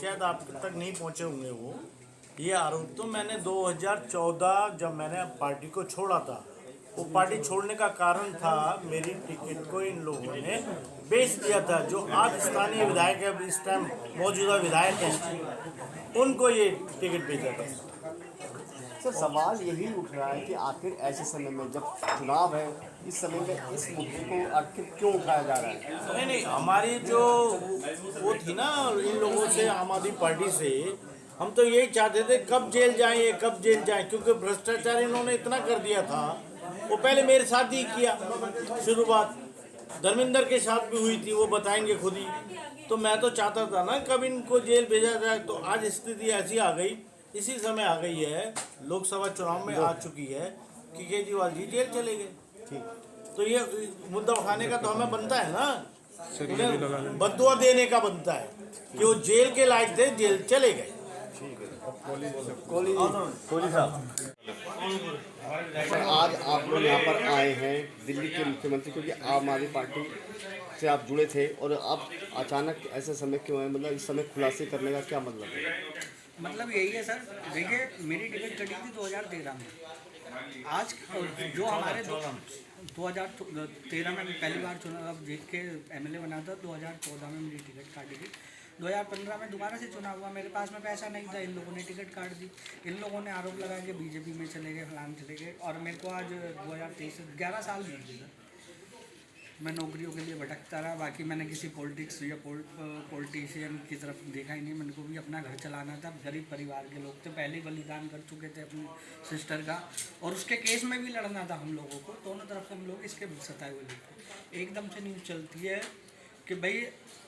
शायद आप तक नहीं पहुंचे होंगे वो ये आरोप। तो मैंने 2014 जब मैंने पार्टी को छोड़ा था, वो पार्टी छोड़ने का कारण था मेरी टिकट को इन लोगों ने बेच दिया था। जो आज स्थानीय विधायक है, इस टाइम मौजूदा विधायक हैं, उनको ये टिकट बेचा था। सर सवाल यही उठ रहा है कि आखिर ऐसे समय में जब चुनाव है, इस समय में इस मुद्दे को आखिर क्यों उठाया जा रहा है? नहीं, हमारी जो वो थी ना इन लोगों से, आम आदमी पार्टी से, हम तो यही चाहते थे कब जेल जाएं, कब जेल जाएं, क्योंकि भ्रष्टाचार इन्होंने इतना कर दिया था। वो पहले मेरे साथ ही किया शुरुआत, धर्मेंद्र के साथ भी हुई थी, वो बताएंगे खुद ही। तो मैं तो चाहता था ना कब इनको जेल भेजा जाए। तो आज स्थिति ऐसी आ गई, इसी समय आ गई है, लोकसभा चुनाव में आ चुकी है कि केजरीवाल जी जेल चले गए। तो ये मुद्दा उठाने का तो हमें बनता है ना, उन्हें बददुआ देने का बनता है कि वो जेल के लायक थे, जेल चले गए। कोहली साहब, आज आप लोग यहाँ पर आए हैं दिल्ली के मुख्यमंत्री, क्योंकि आम आदमी पार्टी से आप जुड़े थे और आप अचानक ऐसे समय क्यों है, मतलब इस समय खुलासे करने का क्या मतलब है? मतलब यही है सर, देखिए मेरी टिकट कटी थी 2013 में। आज जो हमारे 2013 में पहली बार चुनाव जीत के एमएलए बना था, 2014 में मेरी टिकट काटी थी, 2015 में दोबारा से चुनाव हुआ, मेरे पास में पैसा नहीं था, इन लोगों ने टिकट काट दी। इन लोगों ने आरोप लगाया कि बीजेपी में चले गए, फलान चले गए, और मेरे को आज 2023 से 11 साल बीत गए। मैं नौकरियों के लिए भटकता रहा, बाकी मैंने किसी पॉलिटिक्स या पॉलिटिशियन की तरफ देखा ही नहीं। मेरे को भी अपना घर चलाना था, गरीब परिवार के लोग थे, पहले बलिदान कर चुके थे अपनी सिस्टर का, और उसके केस में भी लड़ना था हम लोगों को। दोनों तरफ से हम लोग इसके सताए हुए थे। एकदम से न्यूज़ चलती है कि भाई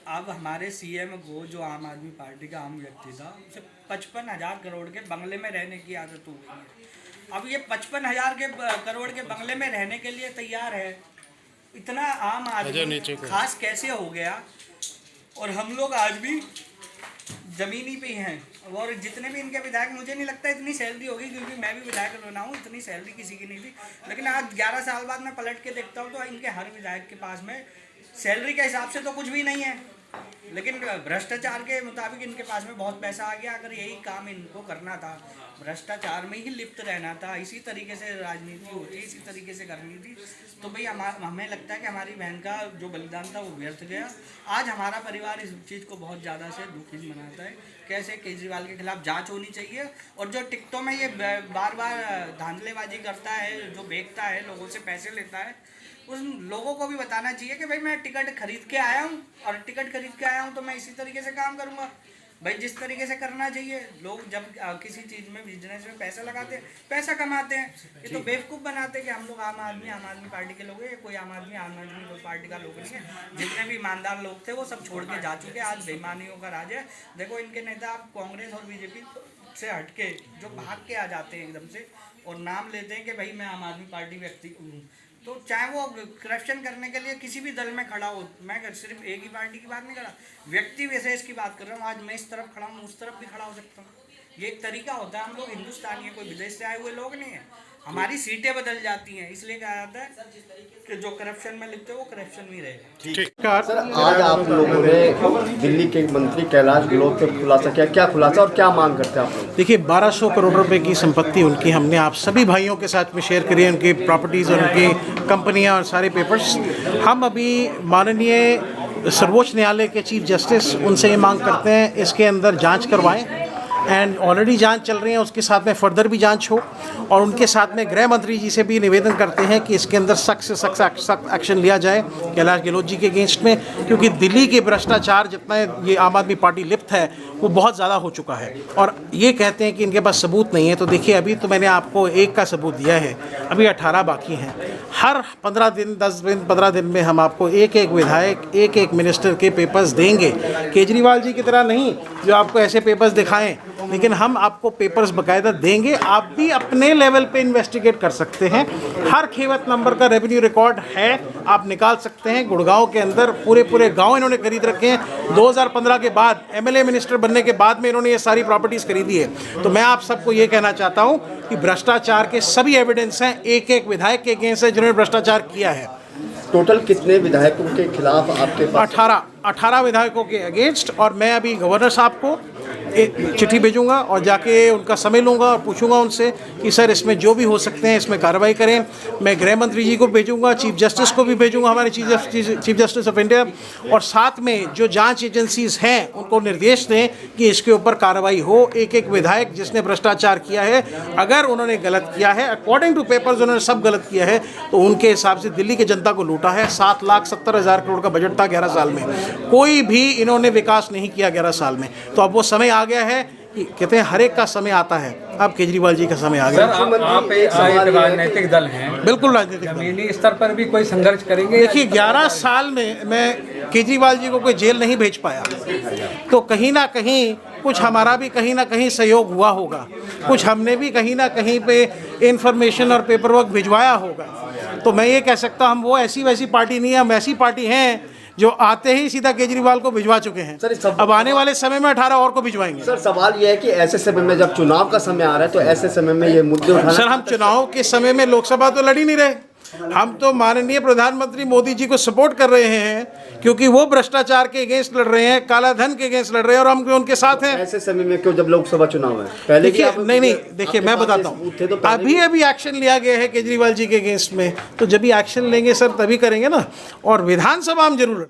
अब हमारे सीएम को, जो आम आदमी पार्टी का आम व्यक्ति था, उसे 55,000 करोड़ के बंगले में रहने की आदत हो गई है। अब ये 55,000 करोड़ के बंगले में रहने के लिए तैयार है, इतना आम आदमी खास कैसे हो गया? और हम लोग आज भी ज़मीनी पे हैं, और जितने भी इनके विधायक, मुझे नहीं लगता इतनी सैलरी होगी, क्योंकि मैं भी विधायक बना हूँ, इतनी सैलरी किसी की नहीं थी। लेकिन आज 11 साल बाद मैं पलट के देखता हूँ तो इनके हर विधायक के पास में सैलरी के हिसाब से तो कुछ भी नहीं है, लेकिन भ्रष्टाचार के मुताबिक इनके पास में बहुत पैसा आ गया। अगर यही काम इनको करना था, भ्रष्टाचार में ही लिप्त रहना था, इसी तरीके से राजनीति होती, इसी तरीके से करनी थी, तो भाई हमें लगता है कि हमारी बहन का जो बलिदान था वो व्यर्थ गया। आज हमारा परिवार इस चीज़ को बहुत ज़्यादा से दुखी मनाता है। कैसे केजरीवाल के खिलाफ जांच होनी चाहिए, और जो टिकटों में ये बार बार धांधलेबाजी करता है, जो बेचता है, लोगों से पैसे लेता है, उन लोगों को भी बताना चाहिए कि भाई मैं टिकट खरीद के आया हूँ, और टिकट खरीद के आया हूँ तो मैं इसी तरीके से काम करूँगा। भाई जिस तरीके से करना चाहिए, लोग जब किसी चीज़ में, बिजनेस में पैसा लगाते हैं, पैसा कमाते हैं, ये तो बेवकूफ़ बनाते हैं कि हम लोग आम आदमी पार्टी के लोग हैं। कोई आम आदमी पार्टी का लोग नहीं है। जितने भी ईमानदार लोग थे वो सब छोड़ के जा चुके हैं। आज बेईमानियों का राज है। देखो इनके नेता आप कांग्रेस और बीजेपी से हटके जो भाग के आ जाते हैं एकदम से, और नाम लेते हैं कि भाई मैं आम आदमी पार्टी व्यक्ति हूँ, तो चाहे वो करप्शन करने के लिए किसी भी दल में खड़ा हो, मैं सिर्फ एक ही पार्टी की बात नहीं कर रहा, व्यक्ति विशेष की बात कर रहा हूँ। आज मैं इस तरफ खड़ा हूँ, उस तरफ भी खड़ा हो सकता हूँ। ये एक तरीका होता है। हम लोग हिंदुस्तानी है, कोई विदेश से आए हुए लोग नहीं है। हमारी सीटें बदल जाती हैं, इसलिए कहा जाता है कि जो करप्शन में लिखते हैं वो करप्शन में रहेगा। सर आज आप लोगों ने दिल्ली के मंत्री कैलाश गहलोत पे खुलासा किया, क्या खुलासा और क्या मांग करते हैं आप लोग? देखिए 1200 करोड़ रुपए की संपत्ति उनकी हमने आप सभी भाइयों के साथ में शेयर करी है, उनकी प्रॉपर्टीज़ और उनकी कंपनियां और सारे पेपर्स। हम अभी माननीय सर्वोच्च न्यायालय के चीफ जस्टिस उनसे ये मांग करते हैं इसके अंदर जांच करवाएं, एंड ऑलरेडी जांच चल रही है, उसके साथ में फर्दर भी जांच हो, और उनके साथ में गृह मंत्री जी से भी निवेदन करते हैं कि इसके अंदर सख्त से सख्त एक्शन लिया जाए कैलाश गहलोत जी के अगेंस्ट में, क्योंकि दिल्ली के भ्रष्टाचार जितना ये आम आदमी पार्टी लिप्त है वो बहुत ज़्यादा हो चुका है। और ये कहते हैं कि इनके पास सबूत नहीं है, तो देखिए अभी तो मैंने आपको एक का सबूत दिया है, अभी 18 बाकी हैं। हर 15 दिन 10 दिन 15 दिन में हम आपको एक एक विधायक, एक एक मिनिस्टर के पेपर्स देंगे। केजरीवाल जी की तरह नहीं जो आपको ऐसे पेपर्स दिखाएं, लेकिन हम आपको पेपर्स बाकायदा देंगे। आप भी अपने लेवल पे इन्वेस्टिगेट कर सकते हैं। हर खेवत नंबर का रेवेन्यू रिकॉर्ड है, आप निकाल सकते हैं। गुड़गांव के अंदर पूरे गांव इन्होंने खरीद रखे हैं। 2015 के बाद एमएलए मिनिस्टर बनने के बाद में इन्होंने ये सारी प्रॉपर्टीज़ खरीदी है। तो मैं आप सबको ये कहना चाहता हूँ कि भ्रष्टाचार के सभी एविडेंस हैं, एक एक विधायक के अगेंस्ट है जिन्होंने भ्रष्टाचार किया है। टोटल कितने विधायकों के खिलाफ आपके पास? 18 विधायकों के अगेंस्ट, और मैं अभी गवर्नर साहब को एक चिट्ठी भेजूंगा और जाके उनका समय लूँगा और पूछूंगा उनसे कि सर इसमें जो भी हो सकते हैं इसमें कार्रवाई करें। मैं गृह मंत्री जी को भेजूंगा, चीफ जस्टिस को भी भेजूंगा, हमारे चीफ जस्टिस ऑफ इंडिया, और साथ में जो जांच एजेंसीज हैं उनको निर्देश दें कि इसके ऊपर कार्रवाई हो। एक एक विधायक जिसने भ्रष्टाचार किया है, अगर उन्होंने गलत किया है, अकॉर्डिंग टू पेपर्स उन्होंने सब गलत किया है, तो उनके हिसाब से दिल्ली की जनता को लूटा है। 7,70,000 करोड़ का बजट था 11 साल में, कोई भी इन्होंने विकास नहीं किया 11 साल में। तो अब वो समय आ गया है कि कहते हैं हर एक का समय आता है, अब केजरीवाल जी का समय आ गया। आप एक राजनीतिक दल हैं, बिल्कुल राजनीतिक दल। जमीनी स्तर पर भी कोई संघर्ष करेंगे? देखिए 11 साल में मैं केजरीवाल जी को कोई जेल नहीं भेज पाया, तो कहीं ना कहीं कुछ हमारा भी कहीं ना कहीं सहयोग हुआ होगा, कुछ हमने भी कहीं ना कहीं पे इंफॉर्मेशन और पेपर वर्क भिजवाया होगा। तो मैं ये कह सकता हूँ हम वो ऐसी वैसी पार्टी नहीं है, हम ऐसी पार्टी हैं जो आते ही सीधा केजरीवाल को भिजवा चुके हैं। अब आने वाले समय में 18 और को भिजवाएंगे। सर सवाल ये है कि ऐसे समय में जब चुनाव का समय आ रहा है तो ऐसे समय में ये मुद्दे उठाना। सर हम चुनाव के समय में लोकसभा तो लड़ ही नहीं रहे, हम तो माननीय प्रधानमंत्री मोदी जी को सपोर्ट कर रहे हैं क्योंकि वो भ्रष्टाचार के अगेंस्ट लड़ रहे हैं, काला धन के अगेंस्ट लड़ रहे हैं और हम उनके साथ हैं। ऐसे समय में क्यों जब लोकसभा चुनाव है? पहले देखिए नहीं देखिए मैं बताता हूँ, अभी एक्शन लिया गया है केजरीवाल जी के अगेंस्ट में, तो जब भी एक्शन लेंगे सर तभी करेंगे ना, और विधानसभा हम जरूर